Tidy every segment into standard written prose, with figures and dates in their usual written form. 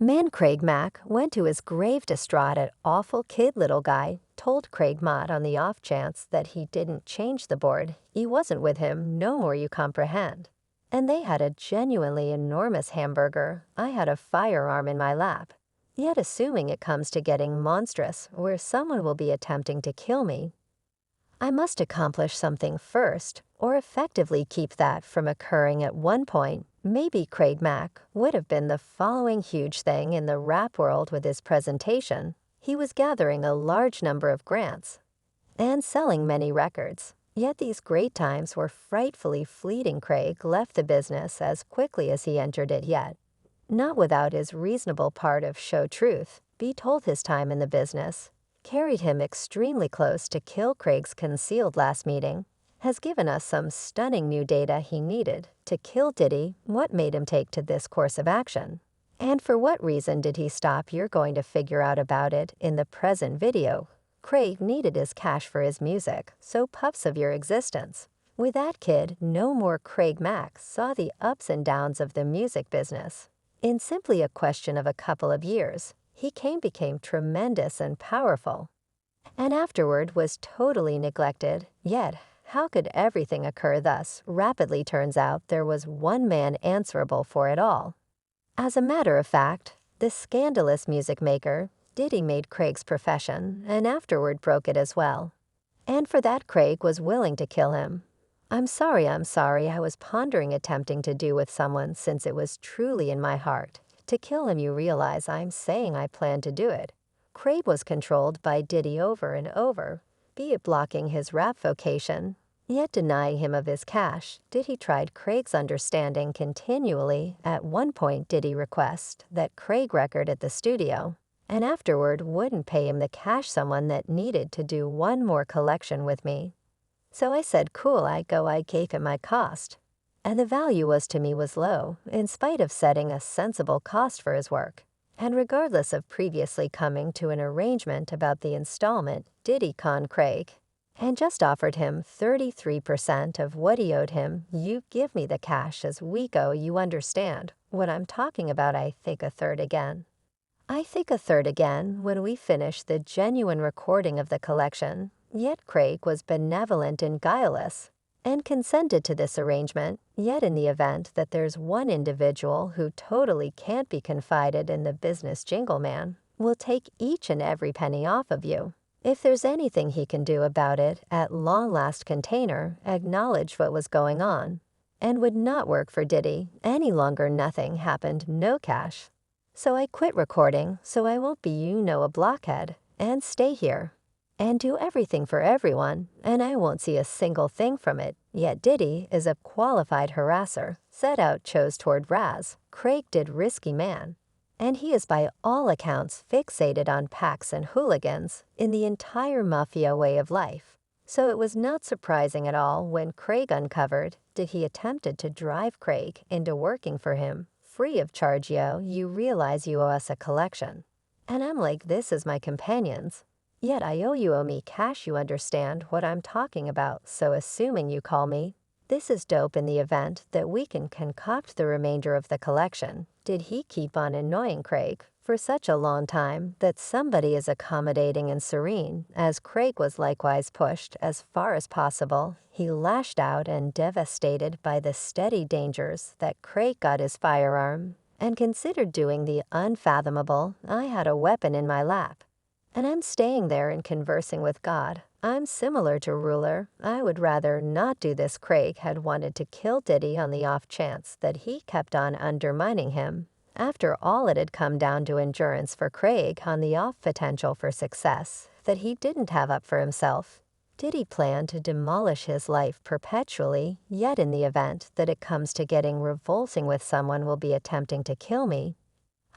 Man Craig Mack went to his grave distraught at awful kid little guy, told Craig Mott on the off chance that he didn't change the board, he wasn't with him, no more you comprehend. And they had a genuinely enormous hamburger, I had a firearm in my lap. Yet assuming it comes to getting monstrous, where someone will be attempting to kill me, I must accomplish something first, or effectively keep that from occurring at one point. Maybe Craig Mack would have been the following huge thing in the rap world with his presentation. He was gathering a large number of grants and selling many records. Yet these great times were frightfully fleeting. Craig left the business as quickly as he entered it, yet not without his reasonable part of show truth. Be told his time in the business carried him extremely close to kill. Craig's concealed last meeting has given us some stunning new data he needed to kill Diddy. What made him take to this course of action? And for what reason did he stop? You're going to figure out about it in the present video. Craig needed his cash for his music, so puffs of your existence. With that kid, no more. Craig Mack saw the ups and downs of the music business. In simply a question of a couple of years, he became tremendous and powerful, and afterward was totally neglected. Yet, how could everything occur thus rapidly? Turns out there was one man answerable for it all. As a matter of fact, the scandalous music maker, Diddy, made Craig's profession and afterward broke it as well. And for that Craig was willing to kill him. I'm sorry I was pondering attempting to do with someone since it was truly in my heart to kill him. You realize I'm saying I planned to do it. Craig was controlled by Diddy over and over, be it blocking his rap vocation, yet denying him of his cash. Diddy tried Craig's understanding continually. At one point Diddy requested that Craig record at the studio, and afterward wouldn't pay him the cash. Someone that needed to do one more collection with me. So I said cool, I gave him my cost. And the value to me was low, in spite of setting a sensible cost for his work. And regardless of previously coming to an arrangement about the installment, Diddy conned Craig and just offered him 33% of what he owed him. You give me the cash as we go. You understand what I'm talking about. I think a third again when we finish the genuine recording of the collection. Yet Craig was benevolent and guileless and consented to this arrangement. Yet in the event that there's one individual who totally can't be confided in, the business jingle man will take each and every penny off of you. If there's anything he can do about it, at long last Container acknowledged what was going on and would not work for Diddy any longer. Nothing happened, no cash. So I quit recording so I won't be a blockhead and stay here and do everything for everyone, and I won't see a single thing from it. Yet Diddy is a qualified harasser, set out chose toward Raz. Craig did risky man, and he is by all accounts fixated on packs and hooligans in the entire mafia way of life. So it was not surprising at all when Craig uncovered that he attempted to drive Craig into working for him free of charge. You realize you owe us a collection. And I'm like, this is my companions. Yet you owe me cash. You understand what I'm talking about. So assuming you call me, this is dope. In the event that we can concoct the remainder of the collection. Did he keep on annoying Craig for such a long time that somebody is accommodating and serene, as Craig was likewise pushed as far as possible? He lashed out and devastated by the steady dangers that Craig got his firearm and considered doing the unfathomable. I had a weapon in my lap, and I'm staying there and conversing with God. I'm similar to Ruler. I would rather not do this. Craig had wanted to kill Diddy on the off chance that he kept on undermining him. After all, it had come down to endurance for Craig on the off potential for success that he didn't have up for himself. Diddy planned to demolish his life perpetually, yet in the event that it comes to getting revolting with someone will be attempting to kill me,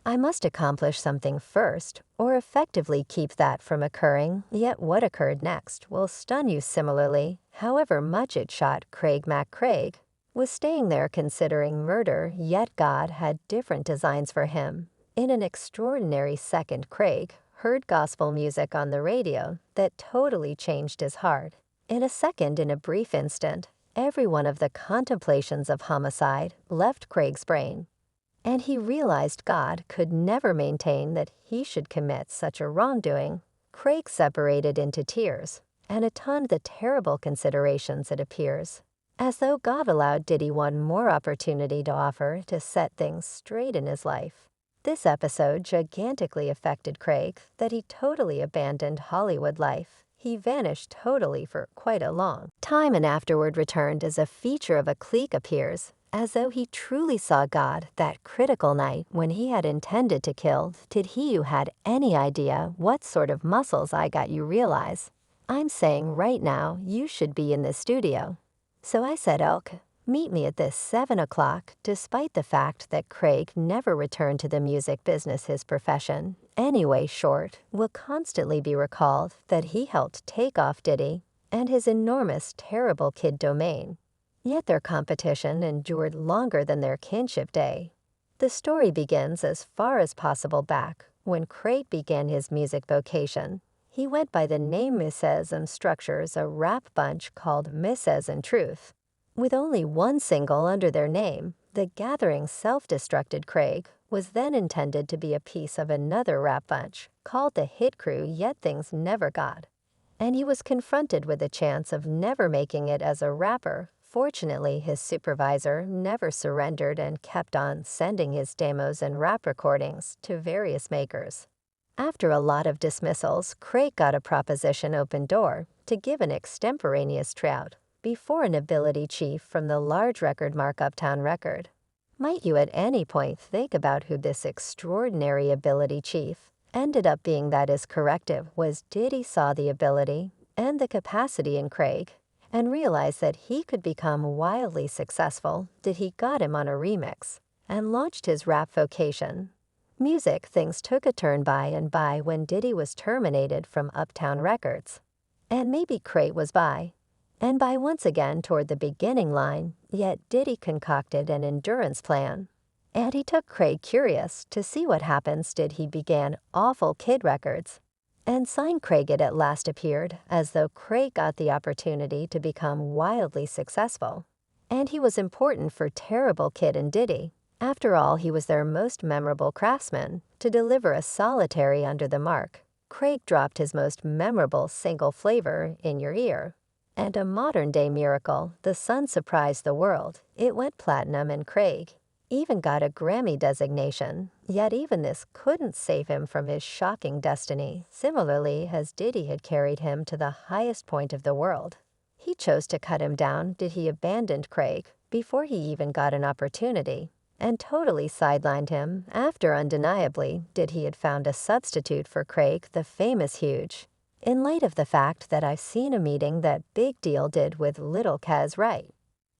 I must accomplish something first, or effectively keep that from occurring. Yet what occurred next will stun you similarly. However much it shot Craig Mack, Craig was staying there considering murder, yet God had different designs for him. In an extraordinary second, Craig heard gospel music on the radio that totally changed his heart. In a second, in a brief instant, every one of the contemplations of homicide left Craig's brain, and he realized God could never maintain that he should commit such a wrongdoing, Craig separated into tears and attoned the terrible considerations it appears, as though God allowed Diddy one more opportunity to offer to set things straight in his life. This episode gigantically affected Craig that he totally abandoned Hollywood life. He vanished totally for quite a long time and afterward returned as a feature of a clique appears, as though he truly saw God that critical night when he had intended to kill. Did he who had any idea what sort of muscles I got you realize? I'm saying right now you should be in this studio. So I said, "Elk, meet me at this 7 o'clock," despite the fact that Craig never returned to the music business, his profession. Anyway, short will constantly be recalled that he helped take off Diddy and his enormous terrible kid domain. Yet their competition endured longer than their kinship day. The story begins as far as possible back when Craig began his music vocation. He went by the name Misses and structures a rap bunch called Misses and Truth. With only one single under their name, the gathering self-destructed Craig was then intended to be a piece of another rap bunch called the Hit Crew, yet things never got. And he was confronted with the chance of never making it as a rapper. Fortunately, his supervisor never surrendered and kept on sending his demos and rap recordings to various makers. After a lot of dismissals, Craig got a proposition open door to give an extemporaneous tryout before an ability chief from the large record mark Uptown Record. Might you at any point think about who this extraordinary ability chief ended up being? That his corrective was Diddy saw the ability and the capacity in Craig and realized that he could become wildly successful. He got him on a remix and launched his rap vocation. Music things took a turn by and by when Diddy was terminated from Uptown Records. And maybe Craig was by once again toward the beginning line, yet Diddy concocted an endurance plan. And he took Craig curious to see what happens. He began Awful Kid Records and signed Craig. It at last appeared as though Craig got the opportunity to become wildly successful. And he was important for Terrible Kid and Diddy. After all, he was their most memorable craftsman. To deliver a solitary under the mark, Craig dropped his most memorable single, Flavor in Your Ear. And a modern-day miracle, The Sun surprised the world. It went platinum and Craig even got a Grammy designation. Yet even this couldn't save him from his shocking destiny. Similarly, as Diddy had carried him to the highest point of the world, he chose to cut him down. He abandoned Craig before he even got an opportunity and totally sidelined him after undeniably he had found a substitute for Craig, the famous Huge. In light of the fact that I've seen a meeting that Big Deal did with Little Kaz, right?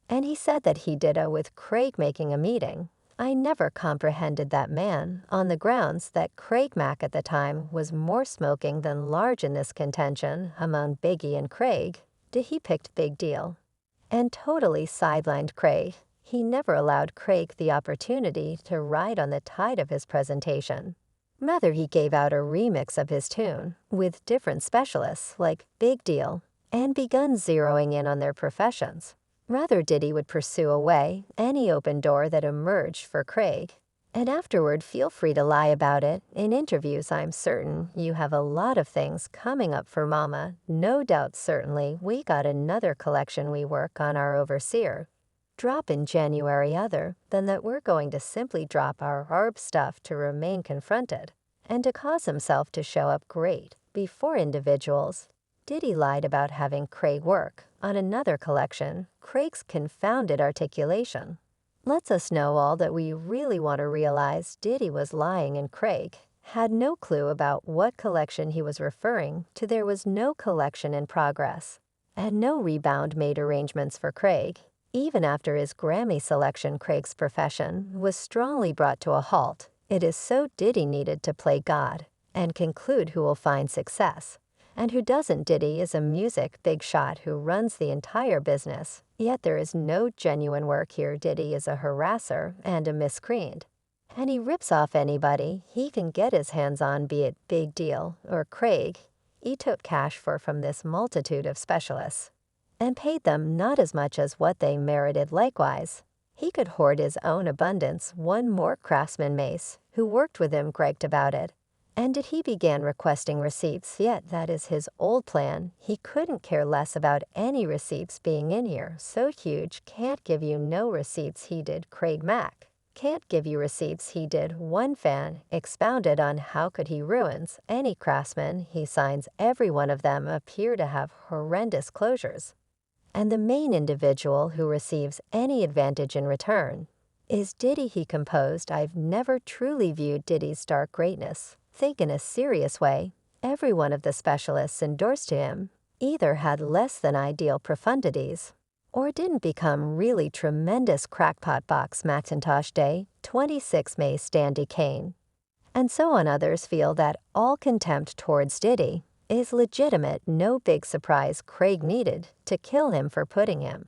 And he said that he did with Craig making a meeting. I never comprehended that man on the grounds that Craig Mack at the time was more smoking than large in this contention among Biggie and Craig. He picked Big Deal and totally sidelined Craig. He never allowed Craig the opportunity to ride on the tide of his presentation. Rather, he gave out a remix of his tune with different specialists like Big Deal and begun zeroing in on their professions. Rather, Diddy would pursue away any open door that emerged for Craig. And afterward, feel free to lie about it. In interviews, I'm certain you have a lot of things coming up for Mama. No doubt, certainly, we got another collection we work on our overseer. Drop in January other than that we're going to simply drop our ARB stuff to remain confronted and to cause himself to show up great before individuals. Diddy lied about having Craig work on another collection. Craig's confounded articulation lets us know all that we really want to realize. Diddy was lying and Craig had no clue about what collection he was referring to. There was no collection in progress and no rebound made arrangements for Craig. Even after his Grammy selection, Craig's profession was strongly brought to a halt. It is so Diddy needed to play God and conclude who will find success and who doesn't. Diddy is a music big shot who runs the entire business, yet there is no genuine work here. Diddy is a harasser and a miscreant, and he rips off anybody he can get his hands on, be it Big Deal or Craig. He took cash from this multitude of specialists and paid them not as much as what they merited. Likewise, He could hoard his own abundance. One more craftsman Mace, who worked with him, bragged about it. And did he began requesting receipts, yet that is his old plan. He couldn't care less about any receipts being in here. So huge, can't give you no receipts. He did. Craig Mack can't give you receipts. He did. One fan expounded on how could he ruins any craftsman he signs. Every one of them appear to have horrendous closures. And the main individual who receives any advantage in return is Diddy. He composed, I've never truly viewed Diddy's dark greatness. Think in a serious way. Every one of the specialists endorsed to him either had less than ideal profundities or didn't become really tremendous crackpot. Box Macintosh Day, 26 May. Standy Kane. And so on. Others feel that all contempt towards Diddy is legitimate. No big surprise Craig needed to kill him for putting him